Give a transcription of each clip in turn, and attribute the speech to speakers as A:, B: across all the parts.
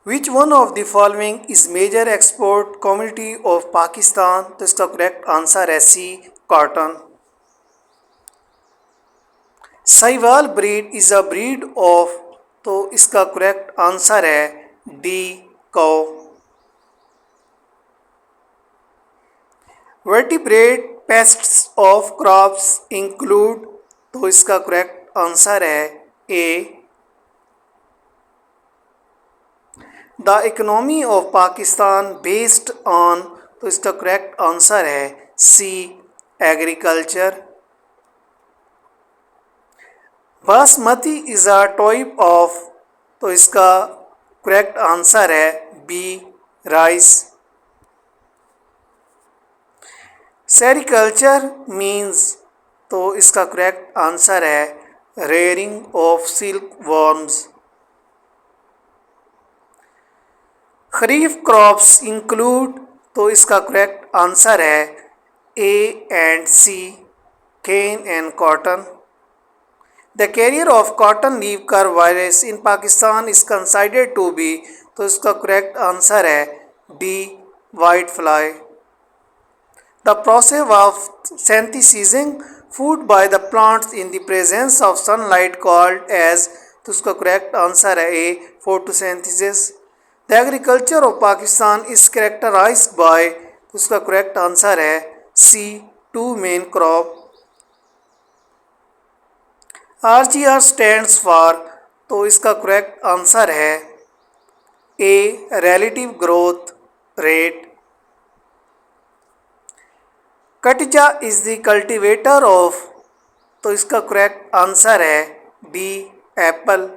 A: Which one of the following is major export community of Pakistan? तो इसका correct answer है C, cotton. Sahiwal breed is a breed of, तो इसका correct answer है D, cow. Vertebrate pests of crops include, तो इसका correct answer है A. The economy of Pakistan based on, तो इसका करेक्ट आंसर है C, agriculture. Basmati is a type of, तो इसका करेक्ट आंसर है बी, राइस। सेरिकल्चर मीन्स, तो इसका करेक्ट आंसर है rearing of silk worms. Kharif crops include, तो इसका करेक्ट आंसर है A and C, cane and cotton. The carrier of cotton leaf curl virus in Pakistan is considered to be, तो इसका correct answer है D, white fly. The process of synthesizing food by the plants in the presence of sunlight called as, तो इसका correct answer है A, photosynthesis. The agriculture of Pakistan is characterised by, तो इसका correct answer है C, two main crop. RGR stands for, तो इसका correct answer है A, relative growth rate. कटिजा इज द कल्टीवेटर ऑफ, तो इसका करेक्ट आंसर है D, apple.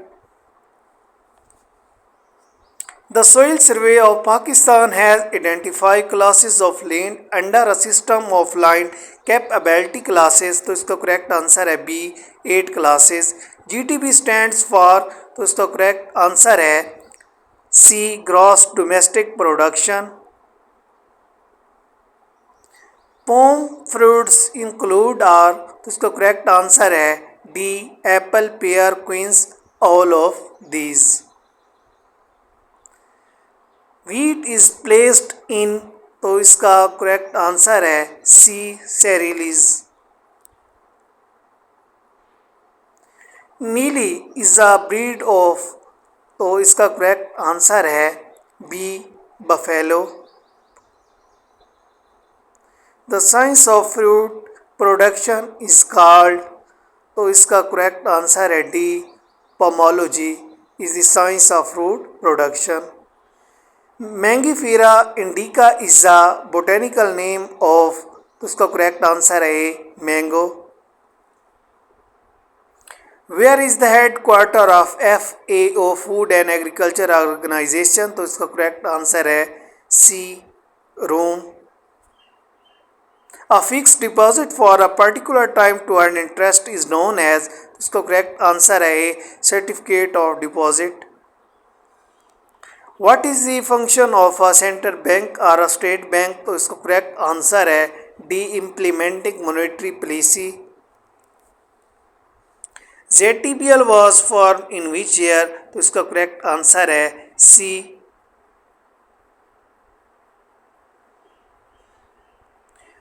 A: The soil survey of Pakistan has identified classes of land under a system of land capability classes, तो इसका correct answer है B, 8 classes. GDP stands for, तो इसका correct answer है C, gross domestic production. Pome fruits include are, तो इसका correct answer है D, apple, pear, quinces, all of these. Wheat is placed in, तो इसका करेक्ट आंसर है सी, सेरिलीज। नीली इज अ ब्रीड ऑफ, तो इसका करेक्ट आंसर है B, buffalo. The science of fruit production is called, तो इसका करेक्ट आंसर है D, pomology is the science of fruit production. Mangifera indica is a botanical name of, तो इसका correct answer है A, mango. Where is the head quarter of FAO food and agriculture organization, तो इसका correct answer है C, Rome. A fixed deposit for a particular time to earn interest is known as, इसका correct answer है A, certificate of deposit. What is the function of a central bank or a state bank, तो इसका correct answer है D, implementing monetary policy। ZTPL was formed in which year, तो इसका correct answer है C.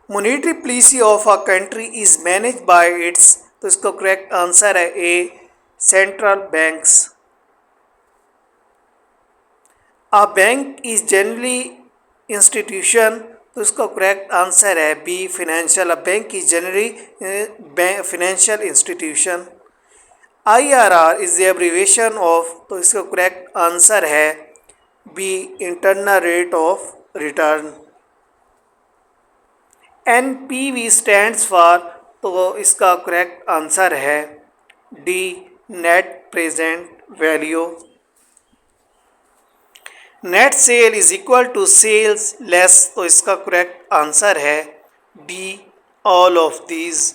A: Monetary policy of a country is manage by its, तो इसका correct answer है A, central banks. A bank is generally institution, तो इसका correct answer है B, financial. A bank is generally financial institution. IRR is the abbreviation of, तो इसका correct answer है B, internal rate of return. NPV stands for, तो इसका correct answer है D, net present value. Net sale is equal to sales less, तो इसका correct answer है D, all of these.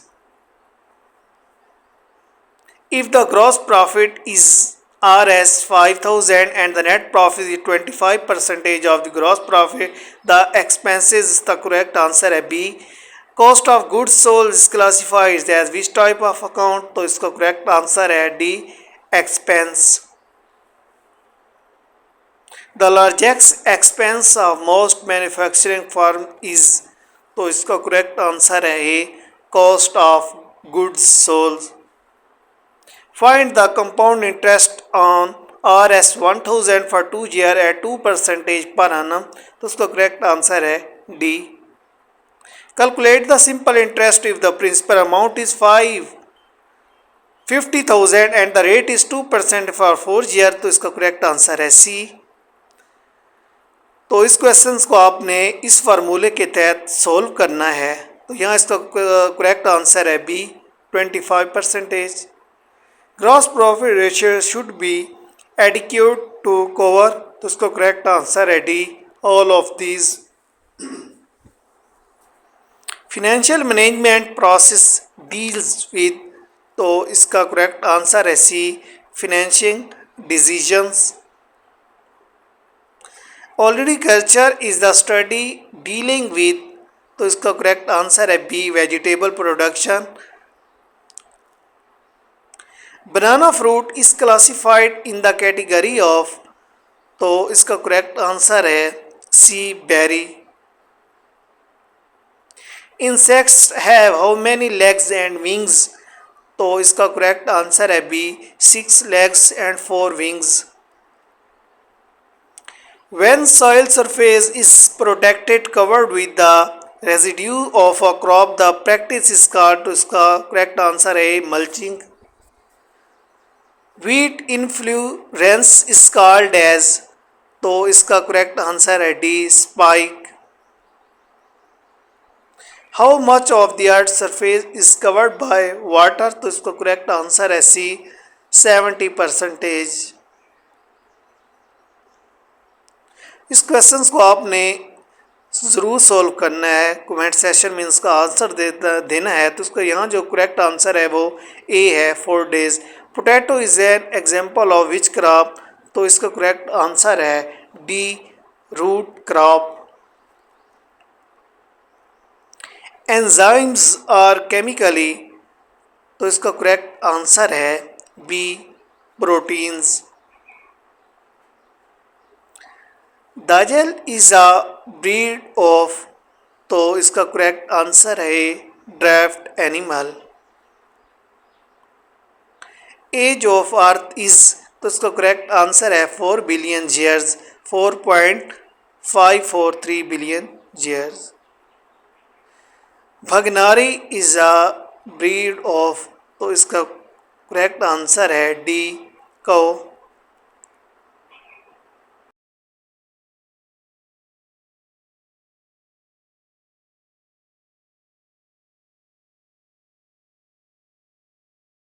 A: If the gross profit is Rs 5000 and the net profit is 25% of the gross profit, the expenses, the correct answer है B, cost of goods sold is classified as which type of account, तो इसका correct answer है D, expense। The largest expense of most manufacturing firm is, तो इसका correct answer है A, cost of goods sold. Find the compound interest on RS 1000 for 2 year at 2% per annum, तो उसका correct answer है D. Calculate the simple interest if the principal amount is 50,000 and the rate is 2% for 4 year, तो इसका correct answer है सी। तो इस question को आपने इस फार्मूले के तहत सोल्व करना है, तो यहाँ इसका करेक्ट आंसर है B, 25%। Gross profit ratio should be adequate to cover, तो इसका करेक्ट आंसर है D, all of these. Financial management process deals with, तो इसका करेक्ट आंसर है C, financial decisions. Olericulture is the study dealing with, तो इसका correct answer है B, vegetable production. Banana fruit is classified in the category of, तो इसका correct answer है C, berry. Insects have how many legs and wings, तो इसका correct answer है B, 6 legs and 4 wings। When soil surface is protected covered with the residue of a crop, the practice is called, तो इसका correct answer है mulching। Wheat inflorescence is called as, तो इसका correct answer है D, spike। How much of the earth's surface is covered by water, तो इसका correct answer है सी, 70%। इस क्वेश्चन को आपने ज़रूर सोल्व करना है, कमेंट सेशन में इसका आंसर देना है। तो इसका यहाँ जो करेक्ट आंसर है वो ए है, 4 days। Potato is an example of which crop, तो इसका करेक्ट आंसर है D, root crop. Enzymes are chemically, तो इसका करेक्ट आंसर है B, proteins. Dajal is a breed of, तो इसका करेक्ट आंसर है draft animal. Age of earth is, तो इसका करेक्ट आंसर है 4 billion years, 4.543 billion years। Bhagnari is a breed of, तो इसका करेक्ट आंसर है डी, कौ।